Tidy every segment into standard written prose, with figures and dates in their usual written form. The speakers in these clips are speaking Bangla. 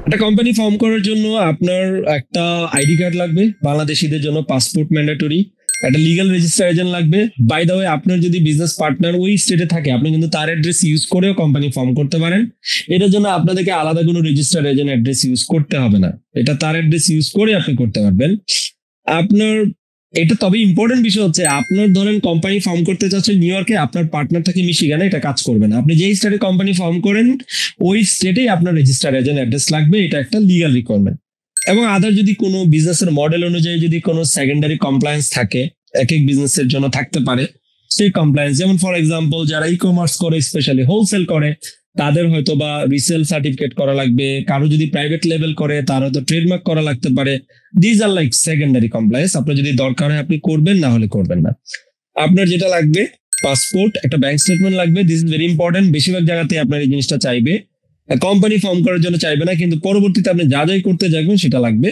একটা কোম্পানি ফর্ম করার জন্য আপনার একটা আইডি কার্ড লাগবে, বাংলাদেশিদের জন্য পাসপোর্ট ম্যান্ডেটরি, একটা লিগ্যাল রেজিস্টার এজেন্ট লাগবে। বাই দ্য ওয়ে, আপনার যদি বিজনেস পার্টনার ওই স্টেটে থাকে আপনি কিন্তু তার অ্যাড্রেস ইউজ করেও কোম্পানি ফর্ম করতে পারেন। এটার জন্য আপনাদেরকে আলাদা কোনো রেজিস্টার এজেন্ট অ্যাড্রেস ইউজ করতে হবে না, এটা তার অ্যাড্রেস ইউজ করে আপনি করতে পারবেন। আপনার এটা তবে ইম্পর্টেন্ট বিষয় হচ্ছে, আপনার ধরেন কোম্পানি ফর্ম করতে চাচ্ছেন নিউ ইয়র্কে, আপনার পার্টনার থাকে মিশিগানে, এটা কাজ করবে না। আপনি যেই স্টেটে কোম্পানি ফর্ম করেন ওই স্টেটেই আপনার রেজিস্টার এজেন্ট অ্যাড্রেস লাগবে, এটা একটা লিগ্যাল রিকোয়ারমেন্ট। এবং আদার যদি কোনো বিজনেসের মডেল অনুযায়ী যদি কোনো সেকেন্ডারি কমপ্লায়েন্স থাকে, এক এক বিজনেসের জন্য থাকতে পারে সেই কমপ্লায়েন্স, যেমন ফর এক্সাম্পল যারা ই কমার্স করে, স্পেশালি হোলসেল করে, তাদের হয়তো বা রিসেল সার্টিফিকেট করা লাগবে। কারো যদি প্রাইভেট লেভেল করে তার হয়তো ট্রেডমার্ক করা লাগতে পারে। These are like secondary compliance, আপনার যদি দরকার হয় আপনি করবেন, না হলে করবেন না। আপনার যেটা লাগবে পাসপোর্ট, একটা ব্যাংক স্টেটমেন্ট লাগবে। দিস ইজ ভেরি ইম্পর্টেন্ট, বেশিরভাগ জায়গাতে আপনার এই জিনিসটা চাইবে। কোম্পানি ফর্ম করার জন্য চাইবে না, কিন্তু পরবর্তীতে আপনি যা যাই করতে যাবেন সেটা লাগবে।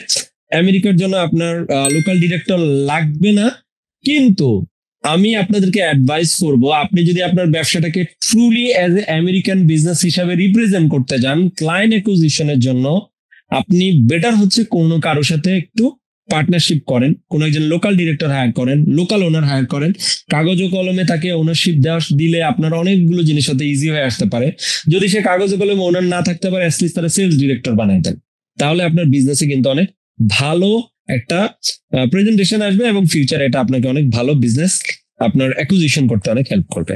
আমেরিকার জন্য আপনার লোকাল ডিরেক্টর লাগবে না, কিন্তু আমি আপনাদেরকে অ্যাডভাইস করব, আপনি যদি আপনার ব্যবসাটাকে truly as a American business হিসাবে রিপ্রেজেন্ট করতে যান ক্লায়েন্ট অ্যাকুইজিশনের জন্য, আপনি বেটার হচ্ছে কোনো কারোর সাথে একটু পার্টনারশিপ করেন, কোন একজন লোকাল ডিরেক্টর হায়ার করেন, লোকাল ওনার হায়ার করেন। কাগজ ও কলমে তাকে ওনারশিপ দেওয়া দিলে আপনার অনেকগুলো জিনিস হতে ইজি হয়ে আসতে পারে। যদি সে কাগজ ও কলমে ওনার না থাকতে পারে, অ্যাটলিস্ট তারা সেলস ডিরেক্টর বানাই দেন, তাহলে আপনার বিজনেসে কিন্তু অনেক ভালো একটা প্রেজেন্টেশন আসবে এবং ফিউচারে এটা আপনাকে অনেক ভালো বিজনেস আপনার অ্যাকুইজিশন করতে অনেক হেল্প করবে।